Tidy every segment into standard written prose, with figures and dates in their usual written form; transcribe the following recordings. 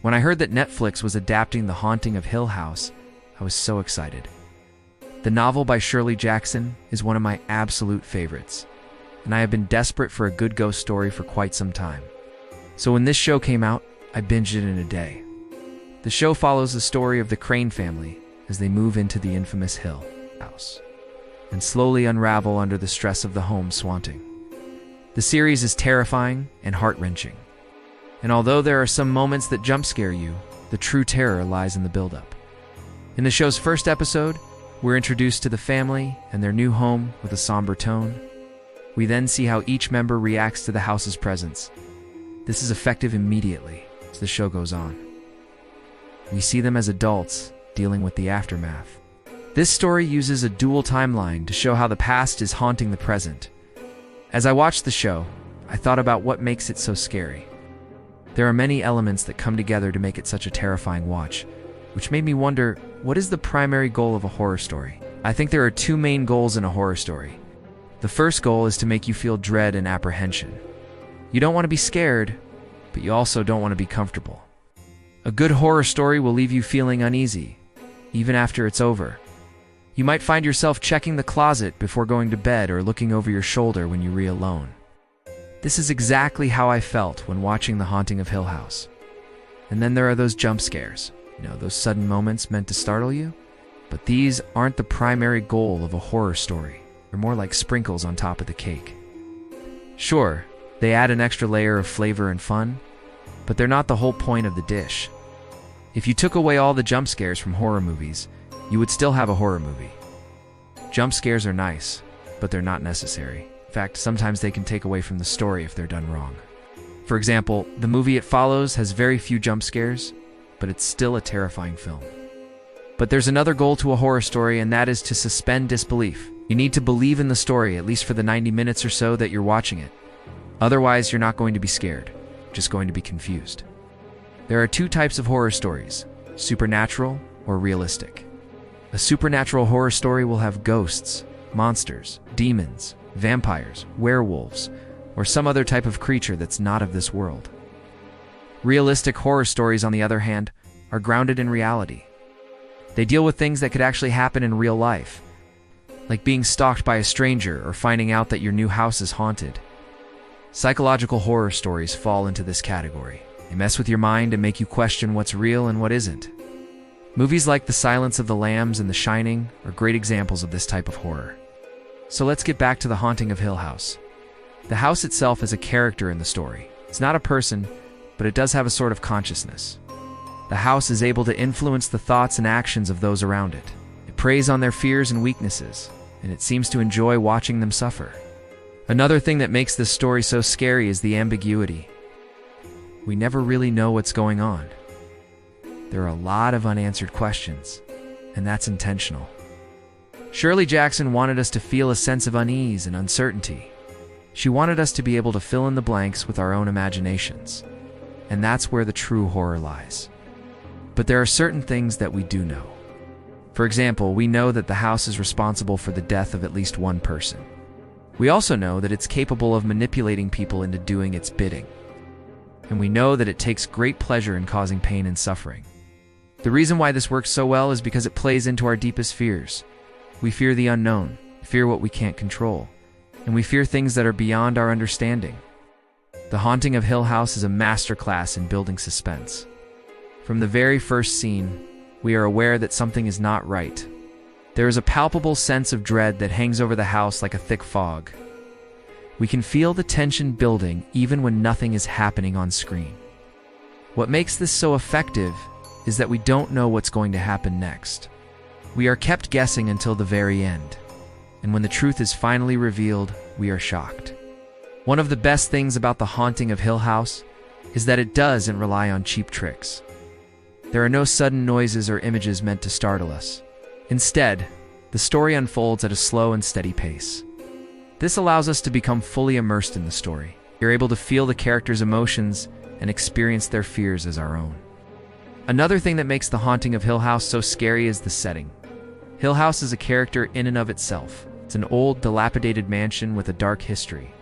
When I heard that Netflix was adapting The Haunting of Hill House, I was so excited. The novel by Shirley Jackson is one of my absolute favorites, and I have been desperate for a good ghost story for quite some time. So when this show came out, I binged it in a day. The show follows the story of the Crane family as they move into the infamous Hill House and slowly unravel under the stress of the home swanting. The series is terrifying and heart-wrenching, and although there are some moments that jump scare you, the true terror lies in the build-up. In the show's first episode, we're introduced to the family and their new home with a somber tone. We then see how each member reacts to the house's presence. This is effective immediately as the show goes on. We see them as adults dealing with the aftermath. This story uses a dual timeline to show how the past is haunting the present. As I watched the show, I thought about what makes it so scary. There are many elements that come together to make it such a terrifying watch, which made me wonder, what is the primary goal of a horror story? I think there are two main goals in a horror story. The first goal is to make you feel dread and apprehension. You don't want to be scared, but you also don't want to be comfortable. A good horror story will leave you feeling uneasy, even after it's over. You might find yourself checking the closet before going to bed or looking over your shoulder when you read alone. This is exactly how I felt when watching The Haunting of Hill House. And then there are those jump scares, those sudden moments meant to startle you. But these aren't the primary goal of a horror story. They're more like sprinkles on top of the cake. Sure, they add an extra layer of flavor and fun, but they're not the whole point of the dish. If you took away all the jump scares from horror movies, you would still have a horror movie. Jump scares are nice, but they're not necessary. In fact, sometimes they can take away from the story if they're done wrong. For example, the movie it follows has very few jump scares, but it's still a terrifying film. But there's another goal to a horror story, and that is to suspend disbelief. You need to believe in the story, at least for the 90 minutes or so that you're watching it. Otherwise, you're not going to be scared, just going to be confused. There are two types of horror stories, supernatural or realistic. A supernatural horror story will have ghosts, monsters, demons, vampires, werewolves, or some other type of creature that's not of this world. Realistic horror stories, on the other hand, are grounded in reality. They deal with things that could actually happen in real life, like being stalked by a stranger or finding out that your new house is haunted. Psychological horror stories fall into this category. They mess with your mind and make you question what's real and what isn't. Movies like The Silence of the Lambs and The Shining are great examples of this type of horror. So let's get back to The Haunting of Hill House. The house itself is a character in the story. It's not a person, but it does have a sort of consciousness. The house is able to influence the thoughts and actions of those around it. It preys on their fears and weaknesses, and it seems to enjoy watching them suffer. Another thing that makes this story so scary is the ambiguity. We never really know what's going on. There are a lot of unanswered questions, and that's intentional. Shirley Jackson wanted us to feel a sense of unease and uncertainty. She wanted us to be able to fill in the blanks with our own imaginations, and that's where the true horror lies. But there are certain things that we do know. For example, we know that the house is responsible for the death of at least one person. We also know that it's capable of manipulating people into doing its bidding. And we know that it takes great pleasure in causing pain and suffering. The reason why this works so well is because it plays into our deepest fears. We fear the unknown, fear what we can't control, and we fear things that are beyond our understanding. The Haunting of Hill House is a masterclass in building suspense. From the very first scene, we are aware that something is not right. There is a palpable sense of dread that hangs over the house like a thick fog. We can feel the tension building even when nothing is happening on screen. What makes this so effective is that we don't know what's going to happen next. We are kept guessing until the very end, and when the truth is finally revealed, we are shocked. One of the best things about The Haunting of Hill House is that it doesn't rely on cheap tricks. There are no sudden noises or images meant to startle us. Instead, the story unfolds at a slow and steady pace. This allows us to become fully immersed in the story. You're able to feel the characters' emotions and experience their fears as our own. Another thing that makes The Haunting of Hill House so scary is the setting. Hill House is a character in and of itself. It's an old, dilapidated mansion with a dark history.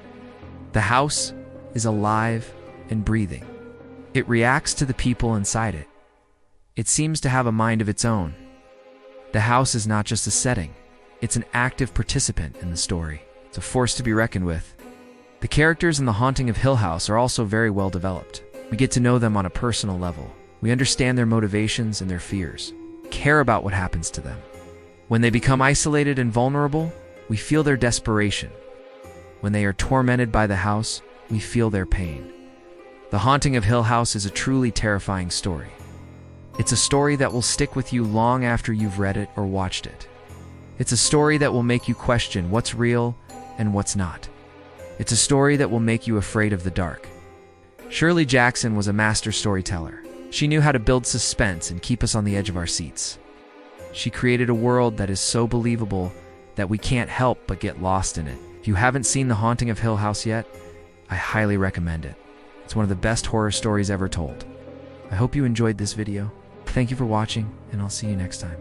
The house is alive and breathing. It reacts to the people inside it. It seems to have a mind of its own. The house is not just a setting. It's an active participant in the story. It's a force to be reckoned with. The characters in The Haunting of Hill House are also very well developed. We get to know them on a personal level. We understand their motivations and their fears. Care about what happens to them. When they become isolated and vulnerable, we feel their desperation. When they are tormented by the house, we feel their pain. The Haunting of Hill House is a truly terrifying story. It's a story that will stick with you long after you've read it or watched it. It's a story that will make you question what's real and what's not. It's a story that will make you afraid of the dark. Shirley Jackson was a master storyteller. She knew how to build suspense and keep us on the edge of our seats. She created a world that is so believable that we can't help but get lost in it. If you haven't seen The Haunting of Hill House yet, I highly recommend it. It's one of the best horror stories ever told. I hope you enjoyed this video. Thank you for watching, and I'll see you next time.